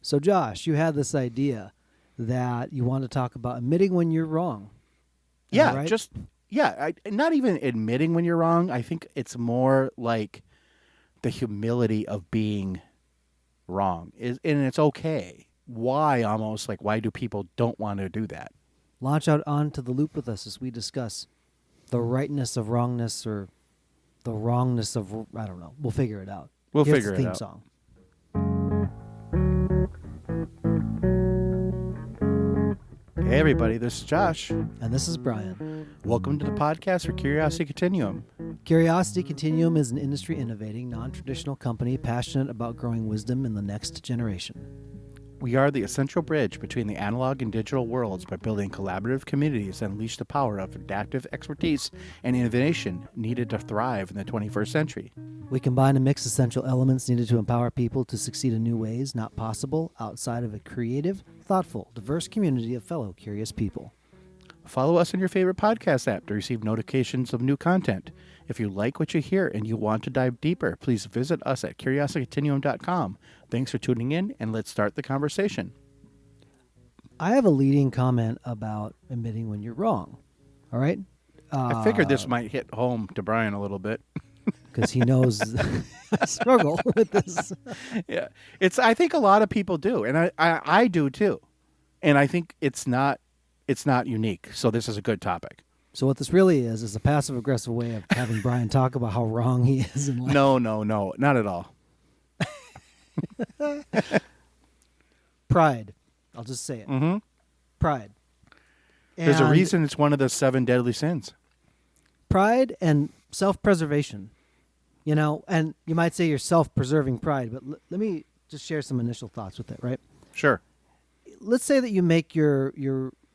So, Josh, you had this idea that you want to talk about admitting when you're wrong. Am I right? Not even admitting when you're wrong. I think it's more like the humility of being wrong and it's okay. Why do people don't want to do that? Launch out onto the loop with us as we discuss the rightness of wrongness or the wrongness of, I don't know. We'll figure it out. We'll Here's figure the it theme out. song. Hey everybody, this is Josh. And this is Brian. Welcome to the podcast for Curiosity Continuum. Curiosity Continuum is an industry innovating, non-traditional company passionate about growing wisdom in the next generation. We are the essential bridge between the analog and digital worlds by building collaborative communities that unleash the power of adaptive expertise and innovation needed to thrive in the 21st century. We combine and mix essential elements needed to empower people to succeed in new ways not possible outside of a creative, thoughtful, diverse community of fellow curious people. Follow us on your favorite podcast app to receive notifications of new content. If you like what you hear and you want to dive deeper, please visit us at curiositycontinuum.com. Thanks for tuning in, and let's start the conversation. I have a leading comment about admitting when you're wrong. All right? I figured this might hit home to Brian a little bit. Because he knows I struggle with this. Yeah, I think a lot of people do, and I do too, and I think it's not unique. So this is a good topic. So what this really is a passive-aggressive way of having Brian talk about how wrong he is in life. No, not at all. Pride. I'll just say it. Mm-hmm. Pride. There's a And reason it's one of the 7 deadly sins. pride and self-preservation. You know, and you might say you're self-preserving pride, but let me just share some initial thoughts with it, right? Sure. Let's say that you make your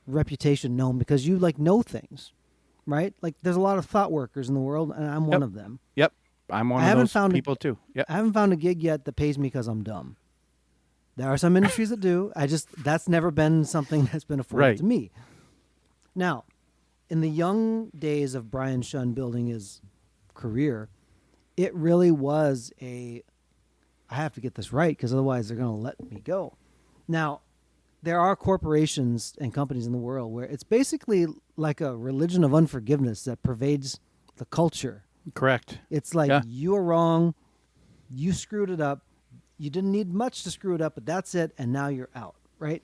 reputation known because you know things, right? Like there's a lot of thought workers in the world, and I'm one of them. Yep. I'm one I of haven't those found people too. Yep. I haven't found a gig yet that pays me because I'm dumb. There are some industries that do. That's never been something that's been afforded Right. to me. Now, in the young days of Brian Shunn building his career, it really was I have to get this right because otherwise they're going to let me go. Now, there are corporations and companies in the world where it's basically like a religion of unforgiveness that pervades the culture. Correct. It's like Yeah. you are wrong, you screwed it up, you didn't need much to screw it up, but that's it, and now you're out, right?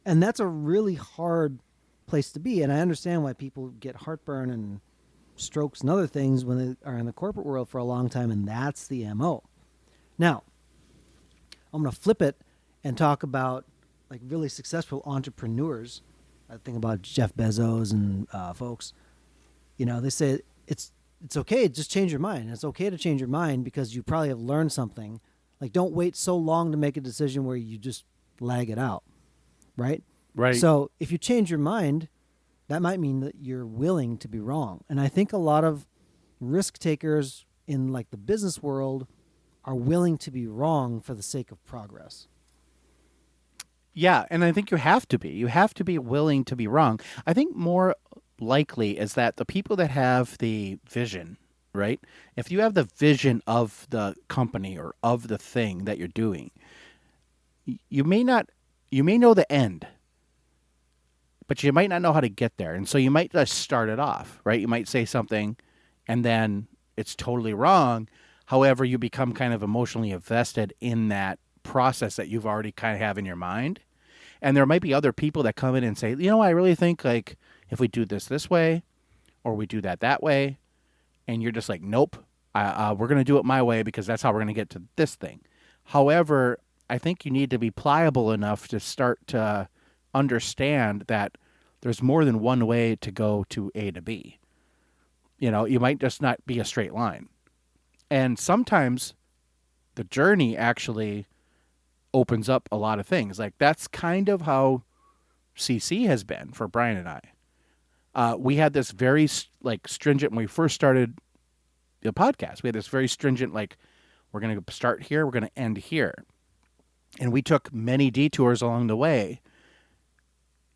And that's a really hard place to be, and I understand why people get heartburn and strokes and other things when they are in the corporate world for a long time, and that's the MO. Now, I'm going to flip it and talk about really successful entrepreneurs. I think about Jeff Bezos and folks. You know, they say it's okay, just change your mind. It's okay to change your mind because you probably have learned something. Like, don't wait so long to make a decision where you just lag it out, right? Right. So if you change your mind, that might mean that you're willing to be wrong. And I think a lot of risk takers in the business world are willing to be wrong for the sake of progress. Yeah, and I think you have to be. You have to be willing to be wrong. I think more likely is that the people that have the vision, right? If you have the vision of the company or of the thing that you're doing, you may know the end, but you might not know how to get there. And so you might just start it off, right? You might say something and then it's totally wrong. However, you become kind of emotionally invested in that process that you've already kind of have in your mind. And there might be other people that come in and say, I really think if we do this way or we do that way, and you're just like, nope, we're going to do it my way because that's how we're going to get to this thing. However, I think you need to be pliable enough to start to understand that there's more than one way to go to A to B. You might just not be a straight line. And sometimes the journey actually opens up a lot of things. That's kind of how CC has been for Brian and I. We had this very stringent, when we first started the podcast, we had this very stringent, we're going to start here, we're going to end here. And we took many detours along the way.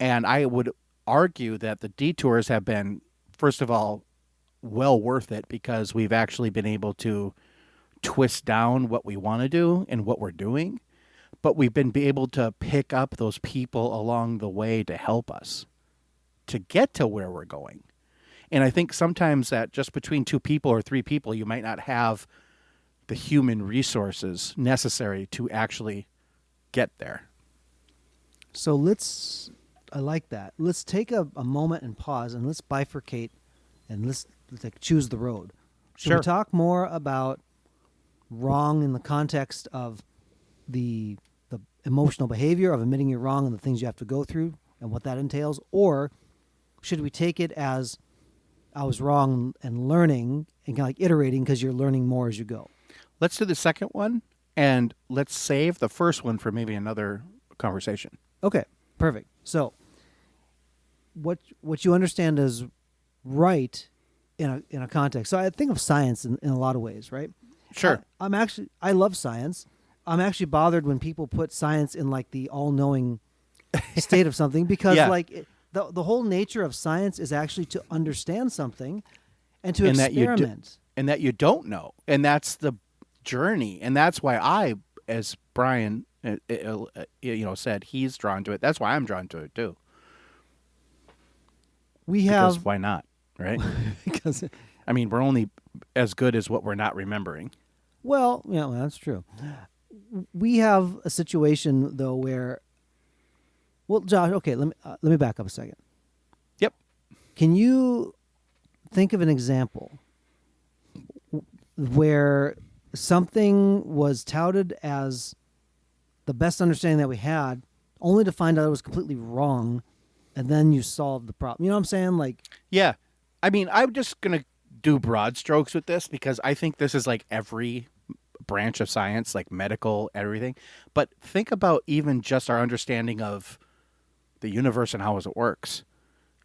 And I would argue that the detours have been, first of all, well worth it because we've actually been able to twist down what we want to do and what we're doing. but we've been able to pick up those people along the way to help us to get to where we're going. And I think sometimes that just between two people or three people, you might not have the human resources necessary to actually get there. So I like that. Let's take a moment and pause and let's bifurcate and let's like choose the road. Should we Sure. talk more about wrong in the context of the emotional behavior of admitting you're wrong and the things you have to go through and what that entails? Or should we take it as I was wrong and learning and kind of like iterating because you're learning more as you go? Let's do the second one and let's save the first one for maybe another conversation. Okay, perfect. So what you understand as right in a context. So I think of science in a lot of ways, right? Sure. I love science. I'm actually bothered when people put science in like the all-knowing state of something because Yeah. the whole nature of science is actually to understand something and to And that you do- experiment. and that you don't know. And that's the journey. And that's why as Brian, said, he's drawn to it. That's why I'm drawn to it too. We Because have why not? Right? because I mean, we're only as good as what we're not remembering. well, yeah, well, that's true. We have a situation though where, well, Josh, okay, let me back up a second. Yep. Can you think of an example where something was touted as the best understanding that we had, only to find out it was completely wrong, and then you solved the problem? You know what I'm saying? Like, Yeah. I mean, I'm just going to do broad strokes with this because I think this is like every branch of science, like medical, everything. But think about even just our understanding of the universe and how it works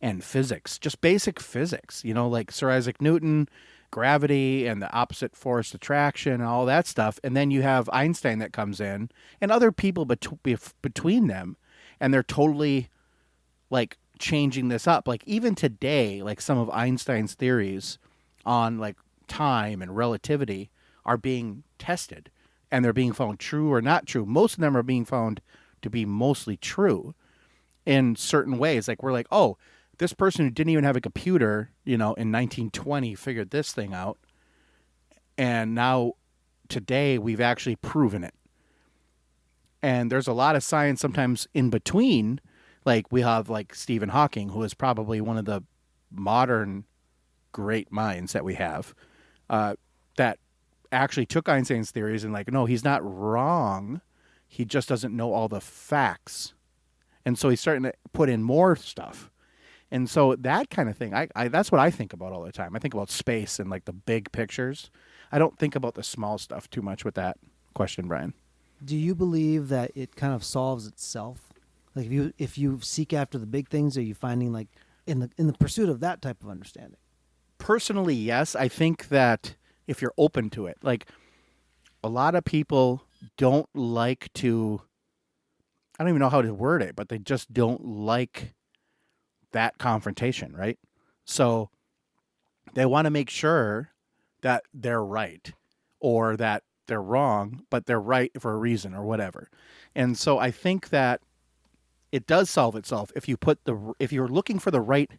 and physics, just basic physics, like Sir Isaac Newton, gravity and the opposite force attraction and all that stuff. And then you have Einstein that comes in and other people between them, and they're totally like changing this up. Like even today, like some of Einstein's theories on like time and relativity are being tested and they're being found true or not true. Most of them are being found to be mostly true in certain ways. Like we're like, oh, this person who didn't even have a computer, in 1920 figured this thing out. And now today we've actually proven it. And there's a lot of science sometimes in between. Like we have like Stephen Hawking, who is probably one of the modern great minds that we have, that actually took Einstein's theories and like, no, he's not wrong. He just doesn't know all the facts. And so he's starting to put in more stuff. And so that kind of thing, I that's what I think about all the time. I think about space and like the big pictures. I don't think about the small stuff too much with that question, Brian. do you believe that it kind of solves itself? Like if you seek after the big things, are you finding like in the pursuit of that type of understanding? Personally, yes. I think that if you're open to it, like a lot of people don't like to, I don't even know how to word it, but they just don't like that confrontation, right? So they want to make sure that they're right or that they're wrong, but they're right for a reason or whatever. And so I think that it does solve itself if you're looking for the right.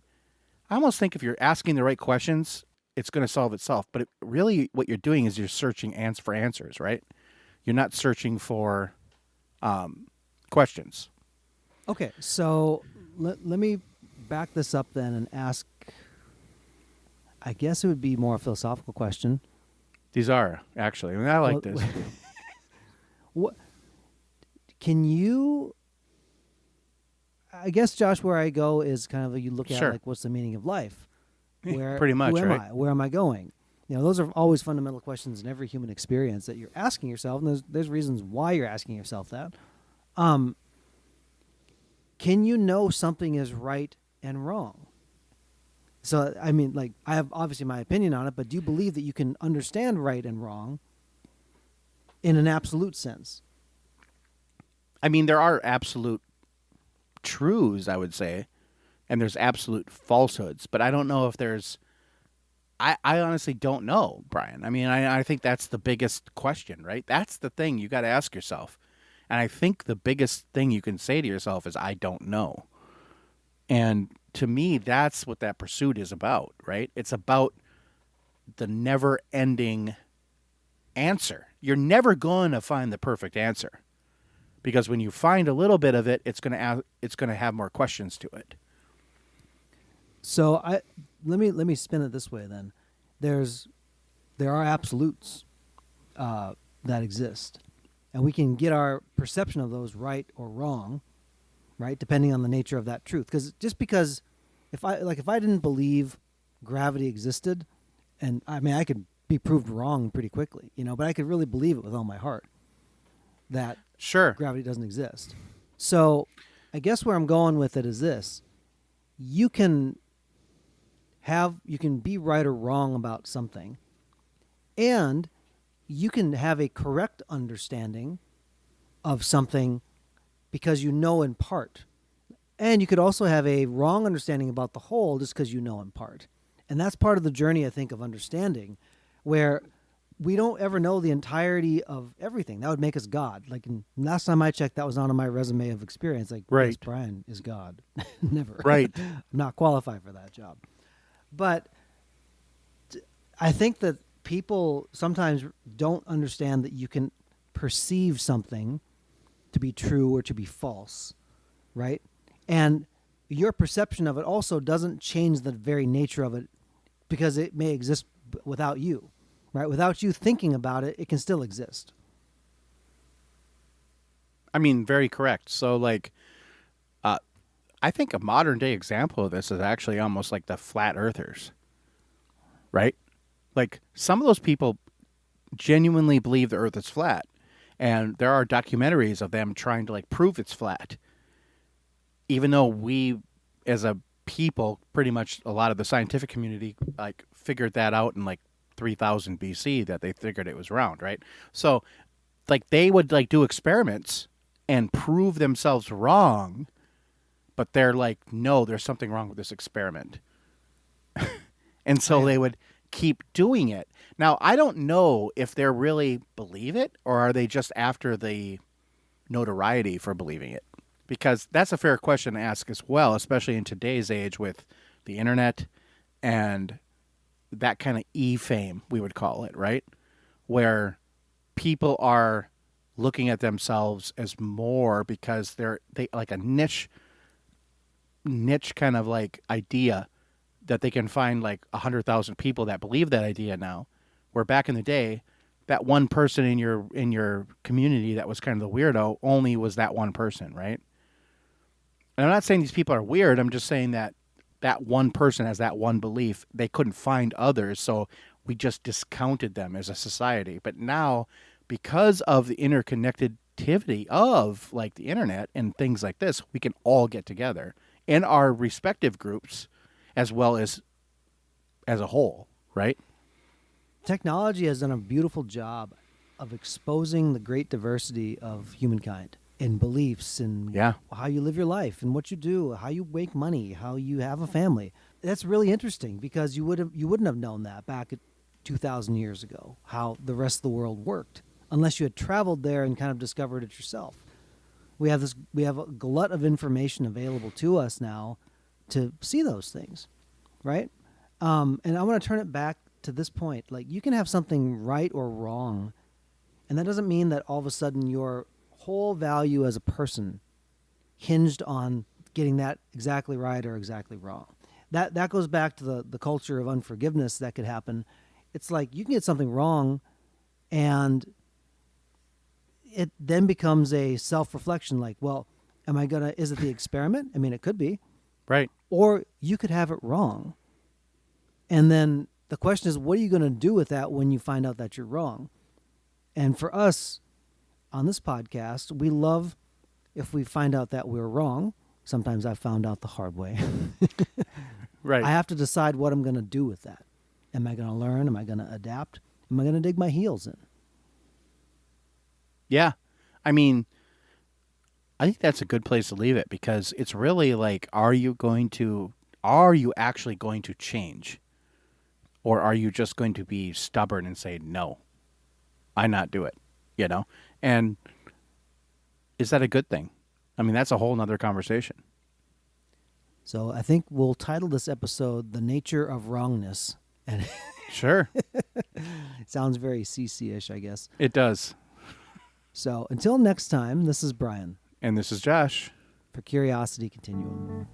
I almost think if you're asking the right questions, it's going to solve itself. But really, what you're doing is you're searching for answers, right? You're not searching for questions. Okay, so let me back this up then and ask. I guess it would be more a philosophical question. These are actually. I mean, I like Well, this. What can you? I guess, Josh, where I go is kind of you look at Sure. like what's the meaning of life? Where Pretty much, who am right? I? Where am I going? Those are always fundamental questions in every human experience that you're asking yourself, and there's reasons why you're asking yourself that. Can you know something is right and wrong? So, I mean, like, I have obviously my opinion on it, but do you believe that you can understand right and wrong in an absolute sense? I mean, there are absolute truths, I would say, and there's absolute falsehoods, but I don't know if there's. I honestly don't know, Brian. I mean, I think that's the biggest question, right? That's the thing you got to ask yourself And I think the biggest thing you can say to yourself is, I don't know. And to me, that's what that pursuit is about, right? It's about the never ending answer. You're never going to find the perfect answer because when you find a little bit of it, it's going to have more questions to it. So let me spin it this way then. There's there are absolutes that exist, and we can get our perception of those right or wrong, right, depending on the nature of that truth. Because just because if I didn't believe gravity existed, and I mean I could be proved wrong pretty quickly, but I could really believe it with all my heart that Sure. gravity doesn't exist. So I guess where I'm going with it is this: you can you can be right or wrong about something, and you can have a correct understanding of something because you know in part. And you could also have a wrong understanding about the whole just because you know in part. And that's part of the journey, I think, of understanding, where we don't ever know the entirety of everything. That would make us God. Like last time I checked, that was on my resume of experience. Like, yes, Right. Brian is God. Never. Right. I'm not qualified for that job. But I think that people sometimes don't understand that you can perceive something to be true or to be false, right? And your perception of it also doesn't change the very nature of it because it may exist without you, right? Without you thinking about it, it can still exist. I mean, very correct. So, like, uh, I think a modern day example of this is actually almost like the flat earthers, right? Like, some of those people genuinely believe the earth is flat. And there are documentaries of them trying to, like, prove it's flat. Even though we, as a people, pretty much a lot of the scientific community, like, figured that out in, like, 3000 BC that they figured it was round, right? So, like, they would, like, do experiments and prove themselves wrong, but they're like, no, there's something wrong with this experiment. And Oh, so yeah. they would keep doing it. Now, I don't know if they really believe it or are they just after the notoriety for believing it? Because that's a fair question to ask as well, especially in today's age with the internet and that kind of e-fame, we would call it, right? Where people are looking at themselves as more because they like a niche kind of like idea that they can find like 100,000 people that believe that idea now. Where back in the day, that one person in your community that was kind of the weirdo only was that one person, right? And I'm not saying these people are weird. I'm just saying that that one person has that one belief. They couldn't find others, so we just discounted them as a society. But now, because of the interconnectivity of like the internet and things like this, we can all get together in our respective groups as well as a whole, right? Technology has done a beautiful job of exposing the great diversity of humankind in beliefs and Yeah. how you live your life and what you do, how you make money, how you have a family. That's really interesting because you wouldn't have known that back at 2000 years ago how the rest of the world worked unless you had traveled there and kind of discovered it yourself. We have a glut of information available to us now to see those things, right? And I want to turn it back to this point. Like you can have something right or wrong, and that doesn't mean that all of a sudden your whole value as a person hinged on getting that exactly right or exactly wrong. That goes back to the culture of unforgiveness that could happen. It's like you can get something wrong, and it then becomes a self-reflection. Like, well, is it the experiment? I mean, it could be, Right. or you could have it wrong. And then the question is, what are you going to do with that when you find out that you're wrong? And for us on this podcast, we love if we find out that we're wrong. Sometimes I've found out the hard way. Right. I have to decide what I'm going to do with that. Am I going to learn? Am I going to adapt? Am I going to dig my heels in? Yeah. I mean, I think that's a good place to leave it because it's really like, are you actually going to change? Or are you just going to be stubborn and say, no, I not do it? You know? And is that a good thing? I mean, that's a whole nother conversation. So I think we'll title this episode "The Nature of Wrongness," and Sure, it sounds very CC-ish, I guess. it does. So until next time, this is Brian And this is Josh. for Curiosity Continuum.